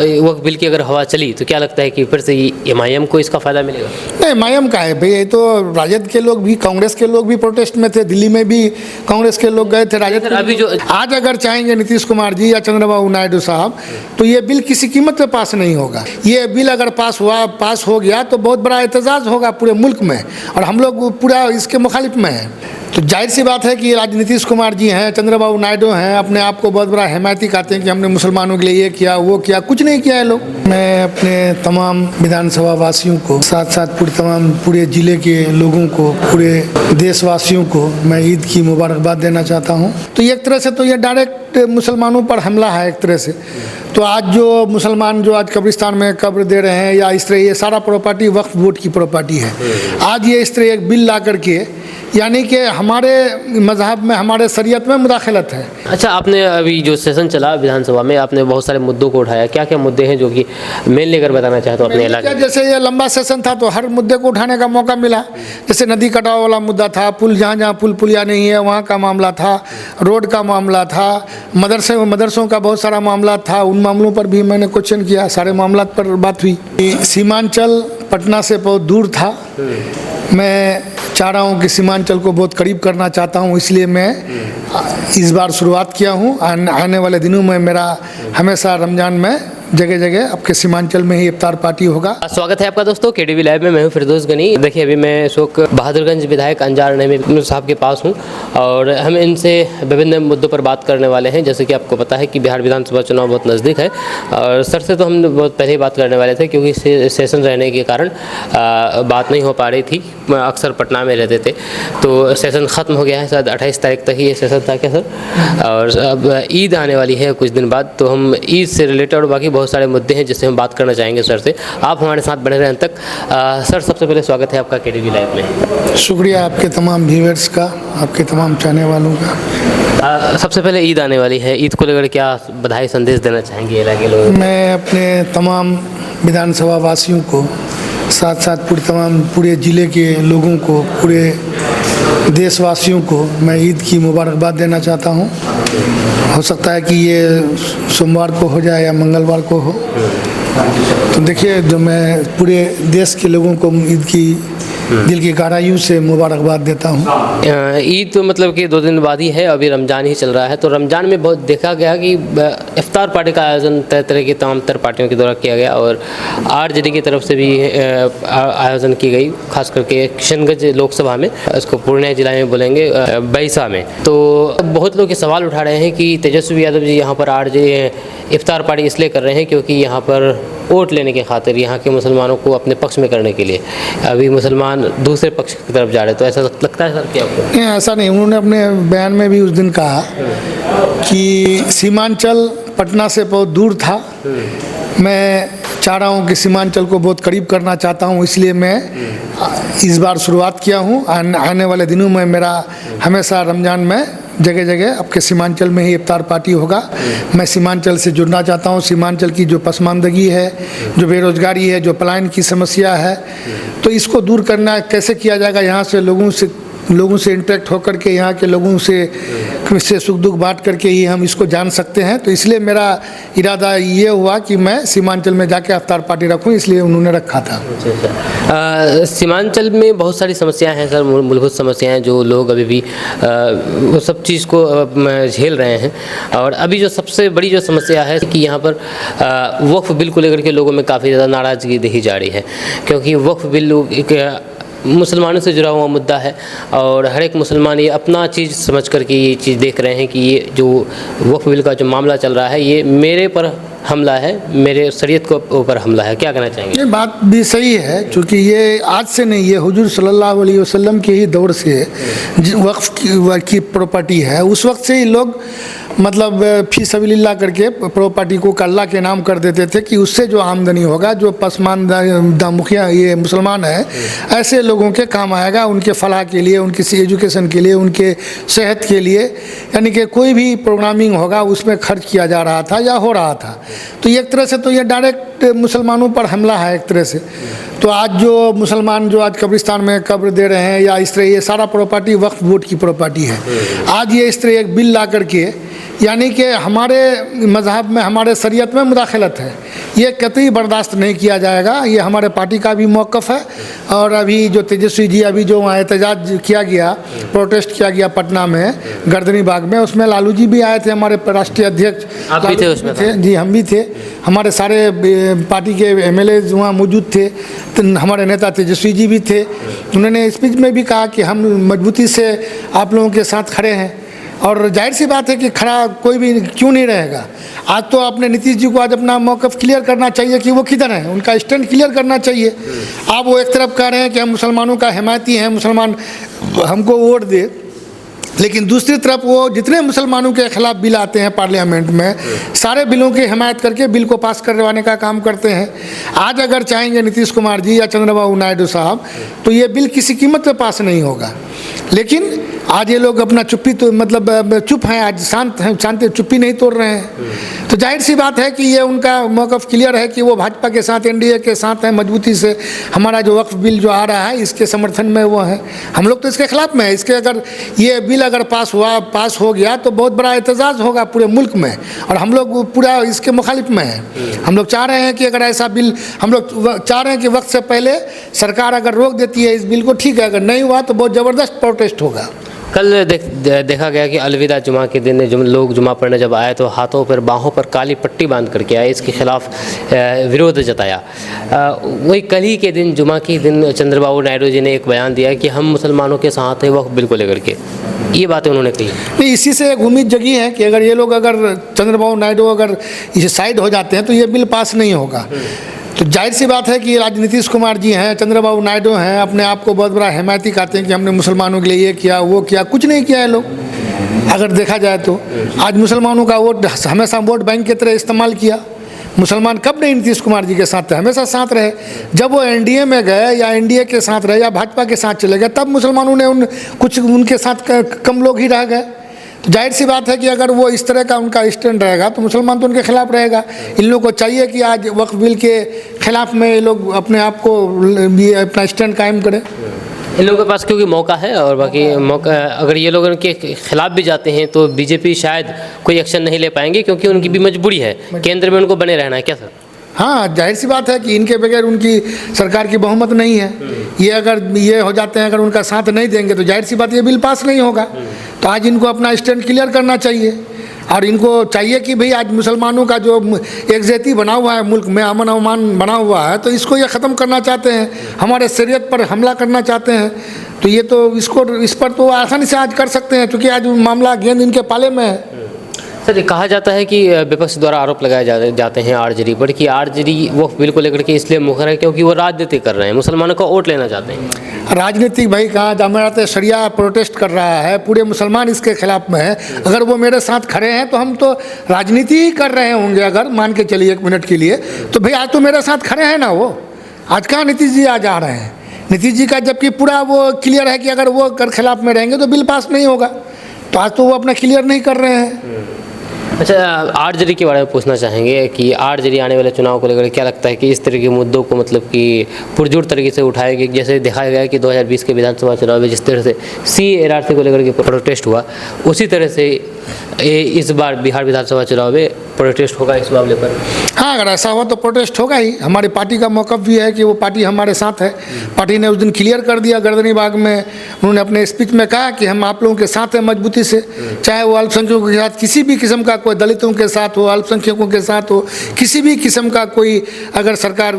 नहीं, एमआईएम का है भाई, ये तो राजद के लोग भी, कांग्रेस के लोग भी प्रोटेस्ट में थे, दिल्ली में भी कांग्रेस के लोग गए थे, राजद के अभी जो आज अगर चाहेंगे नीतीश कुमार जी या चंद्रबाबू नायडू साहब तो ये बिल किसी कीमत पे पास नहीं होगा। ये बिल अगर पास हो गया तो बहुत बड़ा एहतजाज होगा पूरे मुल्क में, और हम लोग पूरा इसके मुखालिफ में हैं। तो जाहिर सी बात है कि आज नीतीश कुमार जी हैं, चंद्रबाबू नायडू हैं, अपने आप को बहुत बड़ा हिमायती कहते हैं कि हमने मुसलमानों के लिए ये किया वो किया, कुछ नहीं किया है लोग। मैं अपने तमाम विधानसभा वासियों को, साथ साथ पूरे ज़िले के लोगों को, पूरे देशवासियों को मैं ईद की मुबारकबाद देना चाहता हूँ। तो एक तरह से तो ये डायरेक्ट मुसलमानों पर हमला है एक तरह से। तो आज जो मुसलमान जो आज कब्रिस्तान में कब्र दे रहे हैं या इस तरह, ये सारा प्रॉपर्टी वक्फ बोर्ड की प्रॉपर्टी है। आज ये इस तरह एक बिल ला करके, यानी कि हमारे मजहब में, हमारे शरीयत में मुदाखलत है। अच्छा, आपने अभी जो सेशन चला विधानसभा में, आपने बहुत सारे मुद्दों को उठाया। क्या क्या मुद्दे हैं जो कि मेन लेकर बताना चाहते हो अपने इलाके? जैसे ये लंबा सेशन था तो हर मुद्दे को उठाने का मौका मिला। जैसे नदी कटाव वाला मुद्दा था, पुल जहाँ पुलिया नहीं है वहाँ का मामला था, रोड का मामला था, मदरसों का बहुत सारा मामला था, उन मामलों पर भी मैंने क्वेश्चन किया, सारे मामला पर बात हुई। सीमांचल पटना से बहुत दूर था, मैं चाह रहा हूँ कि सीमांचल को बहुत करीब करना चाहता हूँ, इसलिए मैं इस बार शुरुआत किया हूँ। आने वाले दिनों में मेरा हमेशा रमज़ान में जगह जगह आपके सीमांचल में ही इफ्तार पार्टी होगा। स्वागत है आपका दोस्तों केडीवी लाइव में। मैं हूं फिरदौस गनी। देखिए, अभी मैं इस वक्त बहादुरगंज विधायक अंजार नईम साहब के पास हूं और हम इनसे विभिन्न मुद्दों पर बात करने वाले हैं। जैसे कि आपको पता है कि बिहार विधानसभा चुनाव बहुत नज़दीक है और सर से तो हम बहुत पहले ही बात करने वाले थे, क्योंकि सेशन रहने के कारण बात नहीं हो पा रही थी। अक्सर पटना में रहते थे, तो सेशन ख़त्म हो गया है, शायद 28 तारीख तक ही ये सेशन था क्या सर? और अब ईद आने वाली है कुछ दिन बाद, तो हम ईद से रिलेटेड बाकी बहुत सारे मुद्दे हैं जिससे हम बात करना चाहेंगे सर से। आप हमारे साथ बने रहें तक। सर, सबसे पहले स्वागत है आपका केडीवी लाइव में। शुक्रिया आपके तमाम व्यूअर्स का, आपके तमाम चाहने वालों का। सबसे पहले ईद आने वाली है, ईद को लेकर क्या बधाई संदेश देना चाहेंगे इलाके लोगों को? मैं अपने तमाम विधानसभा वासियों को, साथ साथ पूरे ज़िले के लोगों को, पूरे देशवासियों को मैं ईद की मुबारकबाद देना चाहता हूँ। हो सकता है कि ये सोमवार को हो जाए या मंगलवार को हो। तो देखिए, जो मैं पूरे देश के लोगों को ईद की दिल की गहराइयों से मुबारकबाद देता हूँ। ईद तो मतलब कि 2 दिन बाद ही है, अभी रमज़ान ही चल रहा है। तो रमज़ान में बहुत देखा गया कि इफ्तार पार्टी का आयोजन तरह तरह की तमाम पार्टियों के द्वारा किया गया और आरजेडी की तरफ से भी आयोजन की गई, खास करके किशनगंज लोकसभा में, इसको पूर्णिया जिला में बोलेंगे, बैसा में। तो बहुत लोग ये सवाल उठा रहे हैं कि तेजस्वी यादव जी यहाँ पर इफ्तार पार्टी इसलिए कर रहे हैं क्योंकि यहाँ पर वोट लेने के खातिर, यहाँ के मुसलमानों को अपने पक्ष में करने के लिए अभी मुसलमान दूसरे पक्ष की तरफ जा रहे हैं। तो ऐसा लगता है सर क्या आपको? नहीं, ऐसा नहीं। उन्होंने अपने बयान में भी उस दिन कहा कि सीमांचल पटना से बहुत दूर था, मैं चाह रहा हूँ कि सीमांचल को बहुत करीब करना चाहता हूँ, इसलिए मैं इस बार शुरुआत किया हूँ। आने वाले दिनों में मेरा हमेशा रमज़ान में जगह जगह आपके सीमांचल में ही इफ्तार पार्टी होगा। मैं सीमांचल से जुड़ना चाहता हूँ। सीमांचल की जो पसमानदगी है, जो बेरोजगारी है, जो पलायन की समस्या है, तो इसको दूर करना कैसे किया जाएगा, यहाँ से लोगों से इंटरेक्ट होकर के, यहाँ के लोगों से सुख दुख बांट करके ही हम इसको जान सकते हैं। तो इसलिए मेरा इरादा ये हुआ कि मैं सीमांचल में जाके इफ्तार पार्टी रखूं, इसलिए उन्होंने रखा था। सीमांचल में बहुत सारी समस्याएं हैं सर, मूलभूत समस्याएं जो लोग अभी भी वो सब चीज़ को झेल रहे हैं। और अभी जो सबसे बड़ी जो समस्या है कि यहाँ पर वक्फ बिल को लेकर के लोगों में काफ़ी ज़्यादा नाराज़गी देखी जा रही है, क्योंकि वक्फ बिल एक मुसलमानों से जुड़ा हुआ मुद्दा है और हर एक मुसलमान ये अपना चीज़ समझ कर के ये चीज़ देख रहे हैं कि ये जो वक्फ बिल का जो मामला चल रहा है ये मेरे पर हमला है, मेरे शरीयत के ऊपर हमला है। क्या कहना चाहेंगे? ये बात भी सही है, क्योंकि ये आज से नहीं, ये हुजूर सल्लल्लाहु अलैहि वसल्लम के ही दौर से वक्फ की प्रॉपर्टी है। उस वक्त से ही लोग मतलब फी सबीलिल्लाह करके प्रॉपर्टी को अल्लाह के नाम कर देते थे कि उससे जो आमदनी होगा, जो पसमानदा मुखिया ये मुसलमान है, ऐसे लोगों के काम आएगा, उनके फलाह के लिए, उनकी एजुकेशन के लिए, उनके सेहत के लिए, यानी कि कोई भी प्रोग्रामिंग होगा उसमें खर्च किया जा रहा था या हो रहा था। तो एक तरह से तो ये डायरेक्ट डायरेक्ट मुसलमानों पर हमला है एक तरह से। तो आज जो मुसलमान जो आज कब्रिस्तान में कब्र दे रहे हैं या इस तरह, ये सारा प्रॉपर्टी वक्फ बोर्ड की प्रॉपर्टी है। आज ये इस तरह एक बिल ला करके, यानी कि हमारे मज़हब में, हमारे शरीयत में मुदाखलत है, ये कतई बर्दाश्त नहीं किया जाएगा। ये हमारे पार्टी का भी मौक़िफ़ है। और अभी जो तेजस्वी जी अभी जो वहाँ एहतजाज किया गया, प्रोटेस्ट किया गया पटना में गर्दनी बाग में, उसमें लालू जी भी आए थे, हमारे राष्ट्रीय अध्यक्ष। आप भी थे उसमें? थे जी, हम भी थे। हमारे सारे पार्टी के एमएलए वहाँ मौजूद थे। तो हमारे नेता तेजस्वी जी भी थे। उन्होंने स्पीच में भी कहा कि हम मजबूती से आप लोगों के साथ खड़े हैं। और जाहिर सी बात है कि खड़ा कोई भी क्यों नहीं रहेगा। आज तो आपने नीतीश जी को आज अपना मौक़िफ़ क्लियर करना चाहिए कि वो किधर हैं, उनका स्टैंड क्लियर करना चाहिए। आप वो एक तरफ कह रहे हैं कि हम मुसलमानों का हिमायती हैं, मुसलमान हमको वोट दे, लेकिन दूसरी तरफ वो जितने मुसलमानों के खिलाफ बिल आते हैं पार्लियामेंट में, सारे बिलों की हिमायत करके बिल को पास करवाने का काम करते हैं। आज अगर चाहेंगे नीतीश कुमार जी या चंद्रबाबू नायडू साहब, तो ये बिल किसी कीमत पे पास नहीं होगा। लेकिन आज ये लोग अपना चुप्पी तो मतलब चुप हैं, आज शांत हैं, शांति चुप्पी नहीं तोड़ रहे हैं। तो जाहिर सी बात है कि ये उनका मौक़िफ़ क्लियर है कि वो भाजपा के साथ, एनडीए के साथ हैं मजबूती से। हमारा जो वक्फ बिल जो आ रहा है, इसके समर्थन में वो है। हम लोग तो इसके खिलाफ में है। इसके अगर ये बिल अगर पास हो गया तो बहुत बड़ा एहतजाज होगा पूरे मुल्क में, और हम लोग पूरा इसके मुखालिफ में हैं। हम लोग चाह रहे हैं कि अगर ऐसा बिल, हम लोग चाह रहे हैं कि वक्त से पहले सरकार अगर रोक देती है इस बिल को, ठीक है। अगर नहीं हुआ तो बहुत ज़बरदस्त प्रोटेस्ट होगा। कल देखा गया कि अलविदा जुमा के दिन लोग जुमा पढ़ने जब आए तो हाथों पर, बाहों पर काली पट्टी बांध करके आए, इसके खिलाफ विरोध जताया। वही कल ही के दिन, जुमा के दिन, चंद्रबाबू नायडू जी ने एक बयान दिया कि हम मुसलमानों के साथ हैं वक्फ बिल को लेकर के। ये बातें उन्होंने कही। नहीं, इसी से एक उम्मीद जगी है कि अगर ये लोग, अगर चंद्रबाबू नायडू अगर ये साइड हो जाते हैं तो ये बिल पास नहीं होगा। तो जाहिर सी बात है कि आज नीतीश कुमार जी हैं, चंद्रबाबू नायडू हैं, अपने आप को बहुत बड़ा हिमायती कहते हैं कि हमने मुसलमानों के लिए ये किया, वो किया। कुछ नहीं किया है लोग, अगर देखा जाए तो। आज मुसलमानों का वोट हमेशा वोट बैंक की तरह इस्तेमाल किया। मुसलमान कब नहीं नीतीश कुमार जी के साथ थे, हमेशा साथ रहे। जब वो एनडीए में गए या एनडीए के साथ रहे या भाजपा के साथ चले गए, तब मुसलमानों ने कुछ उनके साथ कम लोग ही रह गए। तो जाहिर सी बात है कि अगर वो इस तरह का उनका स्टैंड रहेगा तो मुसलमान तो उनके खिलाफ रहेगा। इन लोगों को चाहिए कि आज वक्फ बिल के खिलाफ में ये लोग अपने आप को, ये अपना स्टैंड कायम करें। इन लोगों के पास क्योंकि मौका है, और बाकी मौका, अगर ये लोग उनके खिलाफ भी जाते हैं तो बीजेपी शायद कोई एक्शन नहीं ले पाएंगे, क्योंकि उनकी भी मजबूरी है, केंद्र में उनको बने रहना है। क्या सर? हाँ, जाहिर सी बात है कि इनके बगैर उनकी सरकार की बहुमत नहीं है। ये अगर ये हो जाते हैं, अगर उनका साथ नहीं देंगे तो जाहिर सी बात ये बिल पास नहीं होगा। तो आज इनको अपना स्टैंड क्लियर करना चाहिए। और इनको चाहिए कि भाई आज मुसलमानों का जो एकज़ैती बना हुआ है मुल्क में, अमन अमान बना हुआ है, तो इसको ये ख़त्म करना चाहते हैं, हमारे शरीयत पर हमला करना चाहते हैं। तो ये तो इस पर तो आसानी से आज कर सकते हैं, क्योंकि आज मामला गेंद इनके पाले में है। सर, ये कहा जाता है कि विपक्ष द्वारा आरोप लगाए जाते हैं आरजेडी पर कि आरजेडी वक्फ बिल को लेकर के इसलिए मुखर है क्योंकि वो राजनीति कर रहे हैं, मुसलमानों का वोट लेना चाहते हैं। राजनीतिक भाई कहाँ, हमारा तो शरिया प्रोटेस्ट कर रहा है, पूरे मुसलमान इसके खिलाफ में है। अगर वो मेरे साथ खड़े हैं तो हम तो राजनीति ही कर रहे होंगे। अगर मान के चलिए 1 मिनट के लिए, तो भाई आज तो मेरे साथ खड़े हैं ना वो। आज कहाँ नीतीश जी आज आ रहे हैं? नीतीश जी का जबकि पूरा वो क्लियर है कि अगर वो कर खिलाफ में रहेंगे तो बिल पास नहीं होगा। तो आज तो वो अपना क्लियर नहीं कर रहे हैं। अच्छा, आरजेडी के बारे में पूछना चाहेंगे कि आरजेडी आने वाले चुनाव को लेकर क्या लगता है कि इस तरह के मुद्दों को मतलब कि पुरजोर तरीके से उठाएगी? जैसे दिखाया गया कि 2020 के विधानसभा चुनाव में जिस तरह से CAR को लेकर के प्रोटेस्ट हुआ, उसी तरह से इस बार बिहार विधानसभा चुनाव में प्रोटेस्ट होगा इस मामले पर। हाँ, अगर ऐसा हो तो प्रोटेस्ट होगा ही। हमारी पार्टी का मौक़िफ़ भी है कि वो पार्टी हमारे साथ है। पार्टी ने उस दिन क्लियर कर दिया गर्दनी बाग में, उन्होंने अपने स्पीच में कहा कि हम आप लोगों के साथ हैं मजबूती से, चाहे वो अल्पसंख्यकों के साथ किसी भी किस्म का, कोई दलितों के साथ हो, अल्पसंख्यकों के साथ हो, किसी भी किस्म का कोई अगर सरकार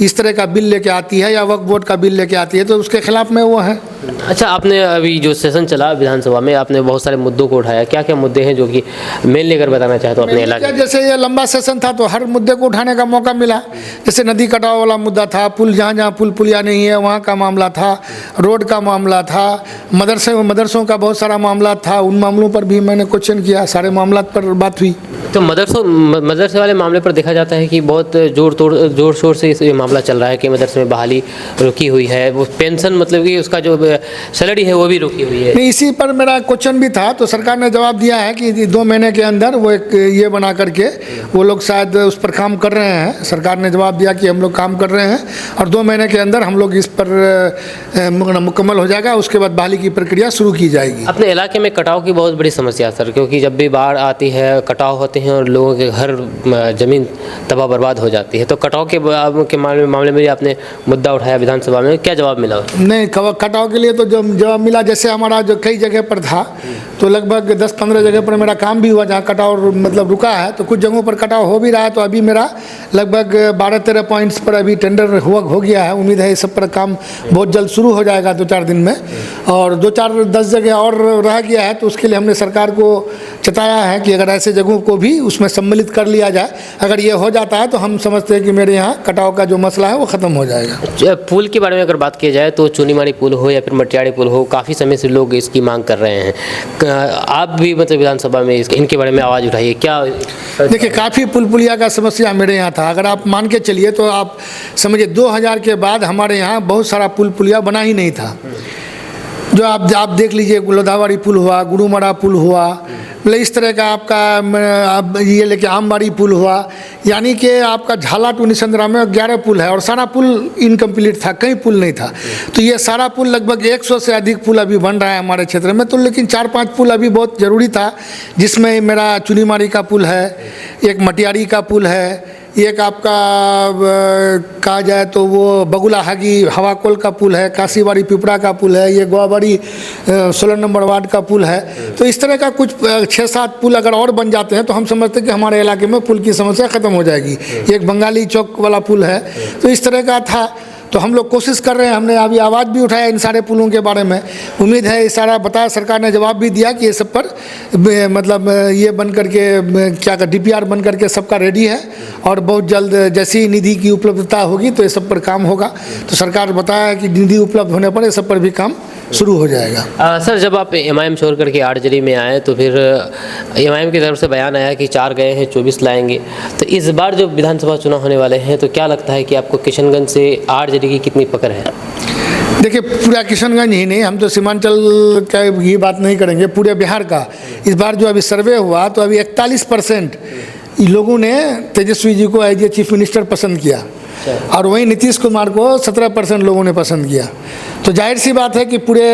इस तरह का बिल लेके आती है या वक्फ बोर्ड का बिल लेके आती है तो उसके खिलाफ में वो है। अच्छा, आपने अभी जो सेशन चला विधानसभा में, आपने बहुत सारे मुद्दों को उठाया। क्या क्या मुद्दे हैं जो कि मेन लेकर बताना चाहते हो अपने इलाके? जैसे ये लंबा सेशन था तो हर मुद्दे को उठाने का मौका मिला। जैसे नदी कटाव वाला मुद्दा था, पुल जहाँ पुलिया नहीं है वहाँ का मामला था, रोड का मामला था, मदरसों का बहुत सारा मामला था। उन मामलों पर भी मैंने क्वेश्चन किया, सारे मामला पर बात हुई। तो मदरसे वाले मामले पर देखा जाता है कि बहुत जोर शोर से ये मामला चल रहा है कि मदरसे में बहाली रुकी हुई है, वो पेंशन मतलब कि उसका जो सैलरी है वो भी रुकी हुई है। नहीं, इसी पर मेरा क्वेश्चन भी था, तो सरकार ने जवाब दिया दिया है कि 2 महीने के अंदर वो एक ये बना करके वो लोग शायद उस पर काम कर रहे हैं। सरकार ने जवाब दिया कि हम लोग काम कर रहे हैं और 2 महीने के अंदर हम लोग इस पर मुकम्मल हो जाएगा, उसके बाद बहाली की प्रक्रिया शुरू की जाएगी। अपने इलाके में कटाव की बहुत बड़ी समस्या है सर, क्योंकि जब भी बाढ़ आती है कटाव होते हैं और लोगों के घर ज़मीन तबाह बर्बाद हो जाती है। तो कटाव के मामले में आपने मुद्दा उठाया विधानसभा में, क्या जवाब मिला? नहीं, कटाव के लिए तो जो जवाब मिला, जैसे हमारा जो कई जगह पर था तो लगभग 10-15 जगह पर मेरा काम भी हुआ जहाँ कटाव मतलब रुका है, तो कुछ जगहों पर कटाव हो भी रहा है। तो अभी मेरा लगभग 12-13 पॉइंट्स पर अभी टेंडर हो गया है। उम्मीद है इस सब पर काम बहुत जल्द शुरू हो जाएगा 2-4 दिन में, और 2-4-10 जगह और रह गया है। तो उसके लिए हमने सरकार को चताया है कि अगर ऐसे जगहों को भी उसमें सम्मिलित कर लिया जाए। अगर ये हो जाता है तो हम समझते हैं कि मेरे यहाँ कटाव का जो मसला है वो ख़त्म हो जाएगा। पुल के बारे में अगर बात की जाए तो चुनीमाड़ी पुल हो या फिर मटियाड़ी पुल हो, काफ़ी समय से लोग इसकी मांग कर रहे हैं। आप भी मतलब विधानसभा में इनके बारे में आवाज़ उठाइए। क्या देखिए, काफ़ी पुल पुलिया का समस्या मेरे यहाँ था। अगर आप मान के चलिए तो आप समझिए 2000 के बाद हमारे यहाँ बहुत सारा पुल पुलिया बना ही नहीं था। जो आप देख लीजिए, लोधावाड़ी पुल हुआ, गुरुमरा पुल हुआ, मतलब इस तरह का आपका ये लेके आमबाड़ी पुल हुआ, यानी कि आपका झाला टू निसंद्रा में 11 पुल है और सारा पुल इनकम्प्लीट था, कहीं पुल नहीं था। तो ये सारा पुल लगभग 100 से अधिक पुल अभी बन रहा है हमारे क्षेत्र में। तो लेकिन 4-5 पुल अभी बहुत ज़रूरी था, जिसमें मेरा चुनीमाड़ी का पुल है, एक मटियाड़ी का पुल है, एक आपका कहा जाए तो वो बगुला हागी हवाकोल का पुल है, काशीबाड़ी पिपरा का पुल है, ये गोवाबाड़ी 16 नंबर वार्ड का पुल है। तो इस तरह का कुछ 6-7 पुल अगर और बन जाते हैं तो हम समझते हैं कि हमारे इलाके में पुल की समस्या ख़त्म हो जाएगी। एक बंगाली चौक वाला पुल है, तो इस तरह का था। तो हम लोग कोशिश कर रहे हैं, हमने अभी आवाज़ भी उठाया इन सारे पुलों के बारे में। उम्मीद है इस सारा बताया, सरकार ने जवाब भी दिया कि ये सब पर मतलब ये बन करके क्या का DPR बन करके सबका रेडी है और बहुत जल्द जैसी निधि की उपलब्धता होगी तो ये सब पर काम होगा। तो सरकार बताया कि निधि उपलब्ध होने पर ये सब पर भी काम शुरू हो जाएगा। सर, जब आप MIM छोड़ करके आरजेडी में आए तो फिर MIM की तरफ से बयान आया कि 4 गए हैं 24 लाएंगे। तो इस बार जो विधानसभा चुनाव होने वाले हैं तो क्या लगता है कि आपको किशनगंज से आरजेडी की कितनी पकड़ है? देखिए, पूरा किशनगंज ही नहीं, हम तो सीमांचल का ये बात नहीं करेंगे, पूरे बिहार का इस बार जो अभी सर्वे हुआ तो अभी 41% लोगों ने तेजस्वी जी को एज ए चीफ मिनिस्टर पसंद किया और वहीं नीतीश कुमार को 17% लोगों ने पसंद किया। तो जाहिर सी बात है कि पूरे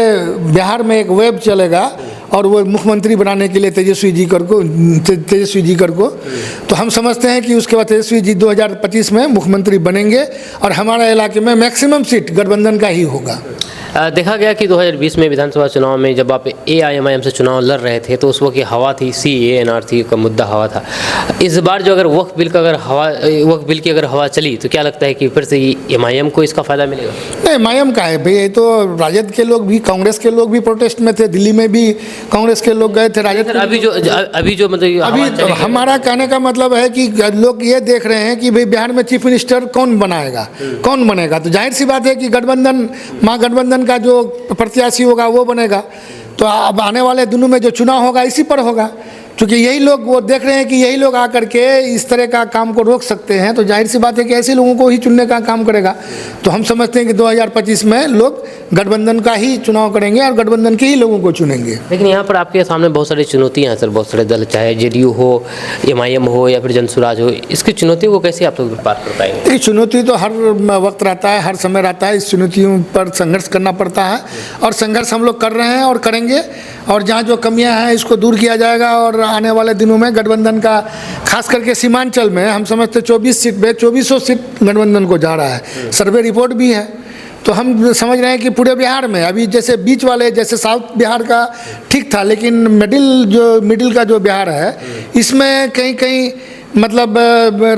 बिहार में एक वेब चलेगा और वो मुख्यमंत्री बनाने के लिए तेजस्वी जी कर को तो हम समझते हैं कि उसके बाद तेजस्वी जी 2025 में मुख्यमंत्री बनेंगे और हमारे इलाके में मैक्सिमम सीट गठबंधन का ही होगा। देखा गया कि 2020 में विधानसभा चुनाव में जब आप AIMIM से चुनाव लड़ रहे थे तो उस वक्त हवा थी CAA NRC का मुद्दा हवा था। इस बार जो अगर वक्फ बिल की अगर हवा चली तो क्या लगता है कि फिर से MIM को इसका फ़ायदा मिलेगा? नहीं, MIM का है भाई, ये तो राजद के लोग भी, कांग्रेस के लोग भी प्रोटेस्ट में थे, दिल्ली में भी कांग्रेस के लोग गए थे। राजद अभी जो मतलब अभी हमारा कहने का मतलब है कि लोग ये देख रहे हैं कि भाई बिहार में चीफ मिनिस्टर कौन बनेगा। तो जाहिर सी बात है कि गठबंधन का जो प्रत्याशी होगा वो बनेगा। तो अब आने वाले दिनों में जो चुनाव होगा इसी पर होगा, क्योंकि यही लोग वो देख रहे हैं कि यही लोग आकर के इस तरह का काम को रोक सकते हैं। तो जाहिर सी बात है कि ऐसे लोगों को ही चुनने का काम करेगा। तो हम समझते हैं कि 2025 में लोग गठबंधन का ही चुनाव करेंगे और गठबंधन के ही लोगों को चुनेंगे। लेकिन यहाँ पर आपके सामने बहुत सारी चुनौतियाँ हैं सर, बहुत सारे दल, चाहे JDU हो, MIM हो या फिर जनसुराज हो, इसकी चुनौतियों को कैसे आप लोग पार कर पाएंगे? देखिए, चुनौती तो हर वक्त रहता है, हर समय रहता है। इस चुनौतियों पर संघर्ष करना पड़ता है और संघर्ष हम लोग कर रहे हैं और करेंगे। और जहाँ जो कमियाँ हैं इसको दूर किया जाएगा और आने वाले दिनों में गठबंधन का, खास करके सीमांचल में हम समझते 24 सीट में 2400 सीट गठबंधन को जा रहा है। सर्वे रिपोर्ट भी है। तो हम समझ रहे हैं कि पूरे बिहार में अभी जैसे बीच वाले, जैसे साउथ बिहार का ठीक था, लेकिन मिडिल का जो बिहार है इसमें कहीं मतलब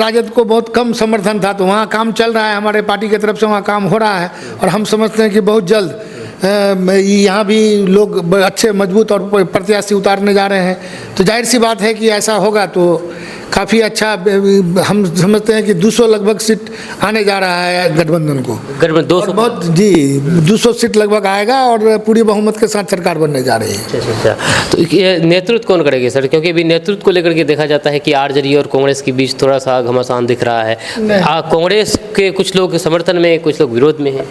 राजद को बहुत कम समर्थन था। तो वहाँ काम चल रहा है, हमारे पार्टी की तरफ से वहाँ काम हो रहा है और हम समझते हैं कि बहुत जल्द यहाँ भी लोग अच्छे मजबूत और प्रत्याशी उतारने जा रहे हैं। तो जाहिर सी बात है कि ऐसा होगा तो काफ़ी अच्छा हम समझते हैं कि 200 लगभग सीट आने जा रहा है गठबंधन को। गठबंधन 200 बहुत जी 200 सीट लगभग आएगा और पूरी बहुमत के साथ सरकार बनने जा रही है। अच्छा। तो ये नेतृत्व कौन करेगी सर? क्योंकि अभी नेतृत्व को लेकर के देखा जाता है कि आरजेडी और कांग्रेस के बीच थोड़ा सा घमासान दिख रहा है। कांग्रेस के कुछ लोग समर्थन में, कुछ लोग विरोध में हैं।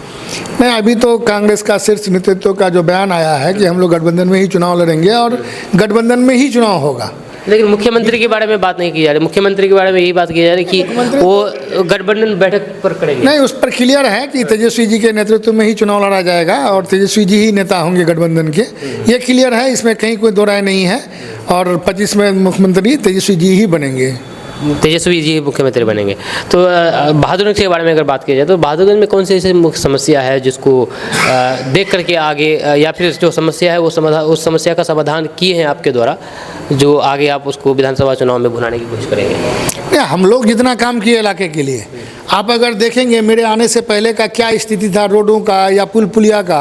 नहीं, अभी तो कांग्रेस का शीर्ष नेतृत्व का जो बयान आया है कि हम लोग गठबंधन में ही चुनाव लड़ेंगे और गठबंधन में ही चुनाव होगा। लेकिन मुख्यमंत्री के बारे में बात नहीं की जा रही। मुख्यमंत्री के बारे में यही बात की जा रही कि वो गठबंधन बैठक पर करेंगे। नहीं, उस पर क्लियर है कि तेजस्वी जी के नेतृत्व में ही चुनाव लड़ा जाएगा और तेजस्वी जी ही नेता होंगे गठबंधन के। ये क्लियर है, इसमें कहीं कोई दो राय नहीं है। और 25 में मुख्यमंत्री तेजस्वी जी ही बनेंगे। तेजस्वी जी मुख्यमंत्री बनेंगे। तो बहादुरगंज के बारे में अगर बात की जाए तो बहादुरगंज में कौन सी ऐसी मुख्य समस्या है जिसको देख करके आगे, या फिर जो समस्या है वो समाधान, उस समस्या का समाधान किए हैं आपके द्वारा, जो आगे आप उसको विधानसभा चुनाव में भुनाने की कोशिश करेंगे? हम लोग जितना काम किए इलाके के लिए, आप अगर देखेंगे मेरे आने से पहले का क्या स्थिति था रोडों का या पुल पुलिया का,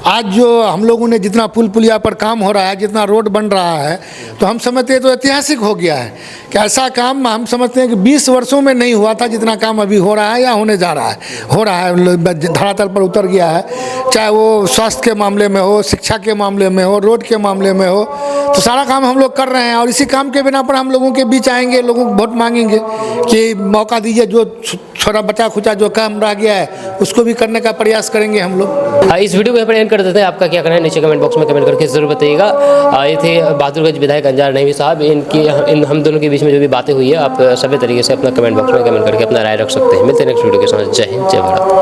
आज जो हम लोगों ने जितना पुल पुलिया पर काम हो रहा है, जितना रोड बन रहा है, तो हम समझते हैं तो ऐतिहासिक हो गया है कि ऐसा काम हम समझते हैं कि 20 वर्षों में नहीं हुआ था जितना काम अभी हो रहा है या होने जा रहा है, धरातल पर उतर गया है। चाहे वो स्वास्थ्य के मामले में हो, शिक्षा के मामले में हो, रोड के मामले में हो, तो सारा काम हम लोग कर रहे हैं। और इसी काम के बिना पर हम लोगों के बीच आएंगे, लोगों को वोट मांगेंगे कि मौका दीजिए, जो छोटा बचा खुचा जो काम रह गया है उसको भी करने का प्रयास करेंगे हम लोग। इस वीडियो को यहाँ पर एंड कर देते हैं। आपका क्या कहना है नीचे कमेंट बॉक्स में कमेंट करके जरूर बताइएगा। ये थे बहादुरगंज विधायक अंजार नईमी साहब। इन हम दोनों के बीच में जो भी बातें हुई है, आप सभी तरीके से अपना कमेंट बॉक्स में कमेंट करके अपना राय रख सकते हैं। मिलते हैं नेक्स्ट वीडियो के साथ। जय हिंद, जय भारत।